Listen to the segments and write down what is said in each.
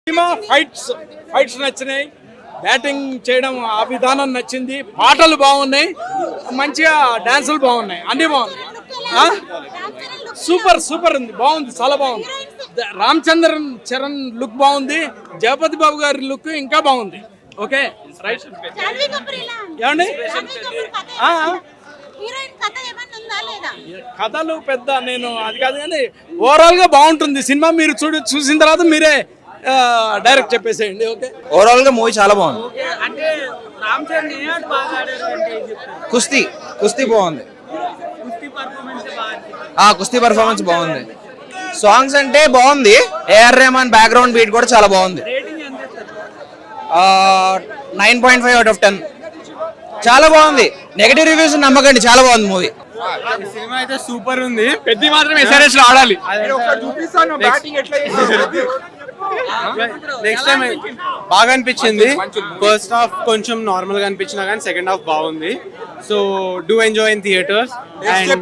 Cinema fights నచ్చినాయి, batting చేయడం ఆ విధానం నచ్చింది, పాటలు బాగున్నాయి, మంచిగా డాన్సులు బాగున్నాయి, అన్ని బాగున్నాయి. సూపర్ ఉంది, బాగుంది, చాలా బాగుంది. రామ్ చరణ్ లుక్ బాగుంది, జగపతి బాబు గారి లుక్ ఇంకా బాగుంది. Okay right. ఏమండి కథలు పెద్ద నేను అది కాదు కానీ ఓవరాల్ గా బాగుంటుంది సినిమా. మీరు చూసిన తర్వాత మీరే డైరెక్ట్ చెప్పేసేయండి. ఓకే, ఓవరాల్ గా మూవీ చాలా బాగుంది. కుస్తీ బాగుంది, కుస్తీ పర్ఫార్మెన్స్ బాగుంది. సాంగ్స్ అంటే బాగుంది, ఏఆర్ రెహమాన్ బ్యాక్గ్రౌండ్ బీట్ కూడా చాలా బాగుంది. 9.5 out of 10. చాలా బాగుంది, నెగటివ్ రివ్యూస్ నమ్మకండి, చాలా బాగుంది మూవీ. సినిమా అయితే సూపర్ ఉంది. పెద్ద మాత్రం ఎస్ఆర్ఎస్ లో ఆడాలి. నెక్స్ట్ టైం బాగా అనిపించింది. ఫస్ట్ హాఫ్ కొంచెం నార్మల్ గా అనిపించినా కానీ సెకండ్ హాఫ్ బాగుంది. So do enjoy in theatres.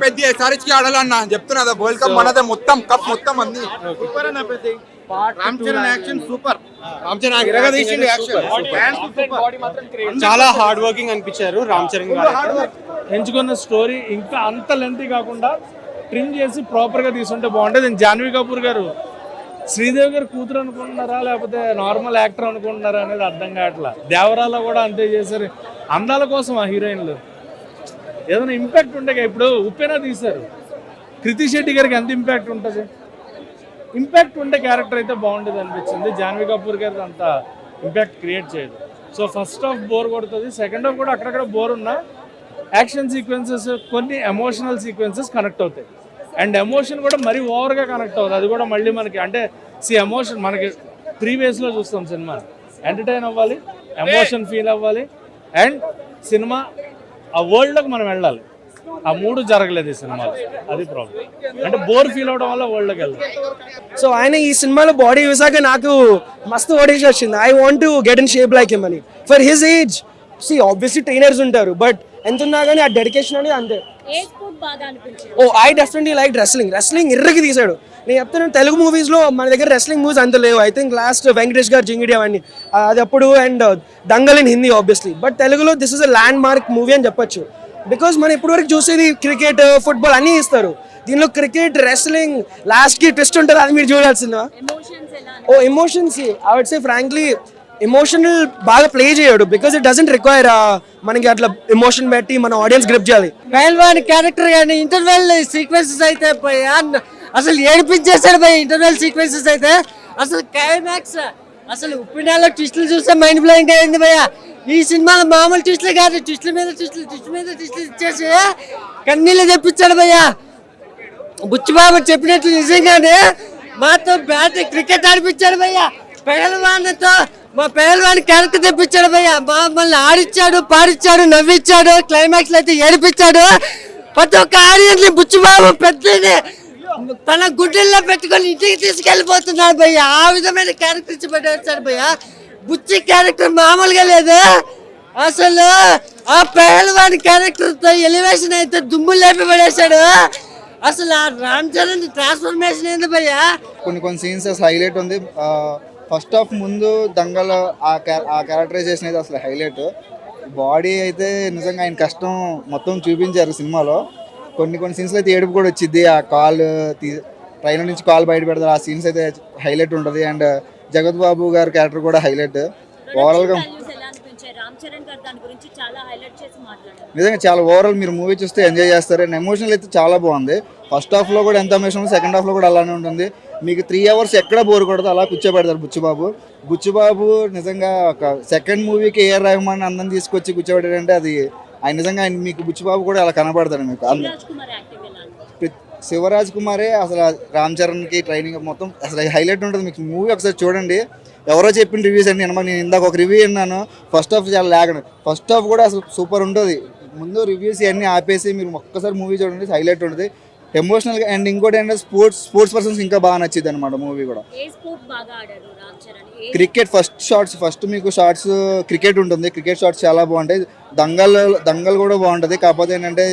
పెద్ద ఎస్ఆర్ఎస్ కి ఆడాలన్నా చెప్తున్నా, వరల్డ్ కప్ మనదే, మొత్తం కప్ మొత్తం అన్ని సూపర్ అన్న. పెద్ద రామ్ చరణ్ యాక్షన్ సూపర్, రామ్ చరణ్ ఇరగదీసిండు యాక్షన్. చాలా హార్డ్ వర్కింగ్ అనిపించారు రామ్ చరణ్ గారు. ఎంచుకున్న స్టోరీ ఇంకా అంత లెంతీ కాకుండా ట్రిమ్ చేసి ప్రాపర్ గా తీసుకుంటే బాగుంటుంది. జాన్వీ కపూర్ గారు శ్రీదేవి గారు కూతురు అనుకుంటున్నారా లేకపోతే నార్మల్ యాక్టర్ అనుకుంటున్నారా అనేది అర్థం కావట్లా. దేవరాలో కూడా అంతే చేశారు. అందాల కోసం ఆ హీరోయిన్లు ఏదైనా ఇంపాక్ట్ ఉంటే, ఇప్పుడు ఉప్పెన తీశారు, కృతి శెట్టి గారికి ఎంత ఇంపాక్ట్ ఉంటుంది? ఇంపాక్ట్ ఉండే క్యారెక్టర్ అయితే బాగుండేది అనిపించింది. జాన్వీ కపూర్ గారికి అంత ఇంపాక్ట్ క్రియేట్ చేయదు. సో ఫస్ట్ హాఫ్ బోర్ కొడుతుంది, సెకండ్ హాఫ్ కూడా అక్కడక్కడ బోర్ ఉన్నా యాక్షన్ సీక్వెన్సెస్, కొన్ని ఎమోషనల్ సీక్వెన్సెస్ కనెక్ట్ అవుతాయి. అండ్ ఎమోషన్ కూడా మరీ ఓవర్గా కనెక్ట్ అవుతుంది. అది కూడా మళ్ళీ మనకి అంటే ఎమోషన్ మనకి 3 waysలో చూస్తాం సినిమా. ఎంటర్టైన్ అవ్వాలి, ఎమోషన్ ఫీల్ అవ్వాలి, అండ్ సినిమా ఆ వరల్డ్లోకి మనం వెళ్ళాలి. ఆ 3 జరగలేదు ఈ సినిమాలో, అది ప్రాబ్లం. అంటే బోర్ ఫీల్ అవడం వల్ల వరల్డ్లోకి వెళ్ళాలి. సో ఆయన ఈ సినిమాలో బాడీ చూసాక నాకు మస్తు ఓడిషన్ వచ్చింది. I want to get in shape like him అని. For his age obviously trainers ఉంటారు, బట్ ఎంత ఉన్నా కానీ ఆ డెడికేషన్ అనేది అంతే. ఐ డెఫినెట్లీ లైక్ రెస్లింగ్ ఇర్రకి తీసాడు. నేను చెప్తాను, తెలుగు మూవీస్లో మన దగ్గర రెస్లింగ్ మూవీస్ అంత లేవు. ఐ థింక్ లాస్ట్ వెంకటేష్ గారు జింగిడి అవన్నీ అది అప్పుడు, and Dangal in Hindi obviously. But తెలుగులో this is a landmark movie అని చెప్పొచ్చు. బికాస్ మనం ఇప్పటివరకు చూసేది క్రికెట్, ఫుట్బాల్ అన్నీ ఇస్తారు. దీనిలో క్రికెట్, రెస్లింగ్, లాస్ట్కి ట్విస్ట్ ఉంటుంది, అది మీరు చూడాల్సిందా. Emotions I would say frankly emotional బాగా ప్లే చేయడు. బికాస్ ఇట్ డజంట్ రిక్వైర్ మనకి అట్లా ఎమోషన్ పెట్టి మన ఆడియన్స్ గ్రిప్ చేయాలి. పహల్వాన్ క్యారెక్టర్ కానీ ఇంటర్వెల్ సీక్వెన్సెస్ అయితే అసలు ఏడిపించేసాడు భయ. ఇంటర్వెల్ సీక్వెన్సెస్ అయితే అసలు క్లైమాక్స్, అసలు ఉప్పినాలో ట్విస్టులు చూస్తే మైండ్ బ్లోయింగ్ అయింది భయ. ఈ సినిమాలో మామూలు ట్విస్టులు కాదు, ట్విస్టుల మీద ట్విస్టులు ఇచ్చేసి కన్నీళ్ళు తెప్పించాడు భయ. బుచ్చిబాబు చెప్పినట్లు నిజంగానే మాతో బ్యాట్ క్రికెట్ ఆడిపించాడు భయ్య. పెహల్వాన్తో మా పెహల్వాన్ క్యారెక్టర్ తెప్పించాడు భయ్య. మమ్మల్ని ఆడిచ్చాడు, పాడిచ్చాడు, నవ్విచ్చాడు, క్లైమాక్స్ లో అయితే ఏడిపించాడు. ప్రతి ఒక్క ఆడియన్స్ బుచ్చిబాబు పెద్దని తన గుడ్డల్లో పెట్టుకొని ఇంటికి తీసుకెళ్ళిపోతున్నాడు భయ్య. ఆ విధమైన క్యారెక్టర్ ఇచ్చి పెట్టేస్తాడు భయ్య. బుచ్చి క్యారెక్టర్ మామూలుగా లేదు అసలు. ఆ పెహల్వాన్ క్యారెక్టర్ తో ఎలివేషన్ అయితే దుమ్ములు లేపి పడేశాడు. అసలు ఆ రామ్ చరణ్ ట్రాన్స్ఫర్మేషన్ ఏంది భయ్యా. కొన్ని సీన్స్ హైలైట్ ఉంది. ఫస్ట్ హాఫ్ ముందు దంగల్ ఆ క్యారెక్టరైజేషన్ అయితే అసలు హైలైట్. బాడీ అయితే నిజంగా ఆయన కష్టం మొత్తం చూపించారు సినిమాలో. కొన్ని సీన్స్లో అయితే ఏడుపు కూడా వచ్చింది. ఆ కాల్ ట్రైన్ నుంచి కాల్ బయట పెడతారు, ఆ సీన్స్ అయితే హైలైట్ ఉంటుంది. అండ్ జగత్ బాబు గారి క్యారెక్టర్ కూడా హైలైట్. ఓవరాల్గా నిజంగా చాలా ఓవరాల్ మీరు మూవీ చూస్తే ఎంజాయ్ చేస్తారు. అండ్ ఎమోషనల్ అయితే చాలా బాగుంది. ఫస్ట్ హాఫ్లో కూడా ఎంత ఎమోషనల్, సెకండ్ హాఫ్లో కూడా అలానే ఉంటుంది. మీకు 3 hours ఎక్కడ బోర్ కొడదు అలా కూర్చోబెడతారు బుచ్చిబాబు. నిజంగా ఒక సెకండ్ మూవీకి ఏఆర్ రెహమాన్ అందరం తీసుకొచ్చి కూర్చోబెట్టాడంటే అది ఆయన నిజంగా ఆయన మీకు బుచ్చిబాబు కూడా అలా కనపడతాడు మీకు. శివరాజ్ కుమారే అసలు రామ్ చరణ్కి ట్రైనింగ్ మొత్తం అసలు హైలైట్ ఉంటుంది. మీకు మూవీ ఒకసారి చూడండి. ఎవరో చెప్పిన రివ్యూస్ అన్ని అనమాట. నేను ఇందాక ఒక రివ్యూ విన్నాను, ఫస్ట్ హాఫ్ చాలా లేకుండా, ఫస్ట్ హాఫ్ కూడా అసలు సూపర్ ఉంటుంది. ముందు రివ్యూస్ ఇవన్నీ ఆపేసి మీరు ఒక్కసారి మూవీ చూడండి, హైలైట్ ఉంటుంది ఎమోషనల్గా. అండ్ ఇంకోటి ఏంటంటే స్పోర్ట్స్ పర్సన్స్ ఇంకా బాగా నచ్చింది అనమాట మూవీ కూడా. క్రికెట్ ఫస్ట్ మీకు షార్ట్స్ క్రికెట్ ఉంటుంది, క్రికెట్ షార్ట్స్ చాలా బాగుంటాయి. దంగల్ కూడా బాగుంటుంది. కాకపోతే ఏంటంటే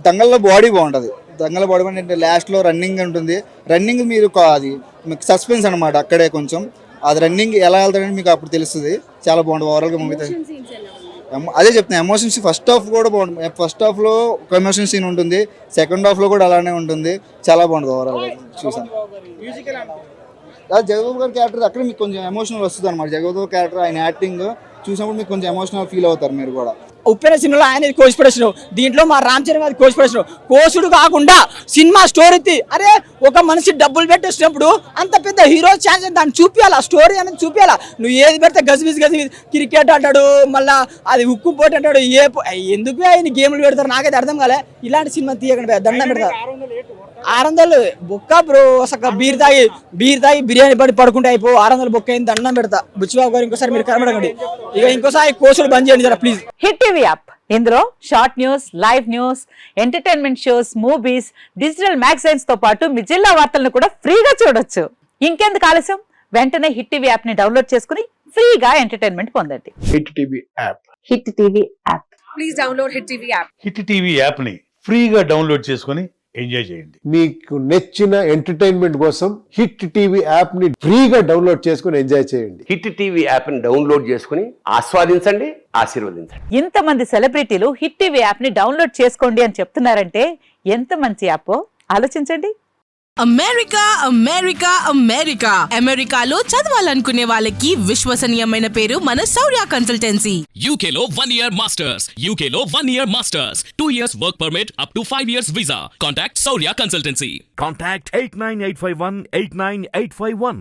దంగల్లో బాడీ బాగుంటుంది. దంగల్ బాడీ అంటే లాస్ట్లో రన్నింగ్ ఉంటుంది. రన్నింగ్ మీరు అది మీకు సస్పెన్స్ అనమాట. అక్కడే కొంచెం అది రన్నింగ్ ఎలా వెళ్తాడని మీకు అప్పుడు తెలుస్తుంది. చాలా బాగుంటుంది ఓవరాల్గా మూవీ. అదే చెప్తాను, ఎమోషన్స్ ఫస్ట్ హాఫ్ కూడా బాగుంటుంది. ఫస్ట్ హాఫ్లో ఒక ఎమోషన్ సీన్ ఉంటుంది, సెకండ్ హాఫ్లో కూడా అలానే ఉంటుంది. చాలా బాగుంటుంది ఓవరాల్గా చూసాను. జగబాబు గారి క్యారెక్టర్ అక్కడ మీకు కొంచెం ఎమోషనల్ వస్తుంది అనమాట. జగబాబు క్యారెక్టర్ ఆయన యాక్టింగ్ చూసినప్పుడు మీకు కొంచెం ఎమోషనల్ ఫీల్ అవుతారు మీరు కూడా. ఉప్పెన సినిమాలో ఆయన కోచ్ ప్రొడక్షన్, దీంట్లో మా రామ్ చరణ్ గారి కోచ్ ప్రొడక్షన్. కోచుడు కాకుండా సినిమా స్టోరీ అరే ఒక మనిషి డబ్బులు పెట్టేసినప్పుడు అంత పెద్ద హీరో ఛాన్స్ దాన్ని చూపించాలి, ఆ స్టోరీ అనేది చూపించాలా. నువ్వు ఏది పెడితే గజిబిజ్ క్రికెట్ అంటాడు, మళ్ళీ అది ఉక్కు పోటీ అంటాడు. ఎందుకు ఆయన గేమ్లు పెడతారు నాకైతే అర్థం కాలే. ఇలాంటి సినిమా తీయకండి, దండం పెడతారు. 600 బొక్క బ్రో, అసలు బీర్ తాగి బిర్యానీ పడి పడుకుంటే అయిపో. 600 బొక్క అయింది, దండం పెడతా. బుచ్చిబాబు గారు ఇంకోసారి మీరు కనబడకండి, ఇక ఇంకోసారి కోసులు బంద్ చేయండి జరా ప్లీజ్. హిట్ టీవీ యాప్, ఇందులో short news, live news, entertainment shows, movies, digital magazines తో పాటు మీ జిల్లా వార్తలను కూడా ఫ్రీగా చూడొచ్చు. ఇంకెందుకు ఆలస్యం, వెంటనే హిట్ టీవీ యాప్ ని డౌన్లోడ్ చేసుకుని ఫ్రీగా ఎంటర్టైన్మెంట్ పొందండి. Hit TV app, hit TV app. Please download hit TV app. Hit TV app ని ఫ్రీగా డౌన్లోడ్ చేసుకొని ఎంజాయ్ చేయండి. మీకు నచ్చిన ఎంటర్టైన్మెంట్ కోసం హిట్ టీవీ యాప్ ని ఫ్రీగా డౌన్లోడ్ చేసుకొని ఎంజాయ్ చేయండి. హిట్ టీవీ యాప్ ని డౌన్లోడ్ చేసుకుని ఆస్వాదించండి, ఆశీర్వదించండి. ఇంతమంది సెలబ్రిటీలు హిట్ టీవీ యాప్ ని డౌన్లోడ్ చేసుకోండి అని చెప్తున్నారంటే ఎంత మంచి యాప్ ఆలోచించండి. అమెరికా అమెరికా అమెరికా అమెరికాలో చదవాలనుకునే వాళ్ళకి విశ్వసనీయమైన పేరు మన శౌర్య కన్సల్టెన్సీ. UK లో 1 year masters, UK లో 1 year masters, 2 years work permit up to 5 years visa. Contact Saurya Consultancy. Contact 89851 89851.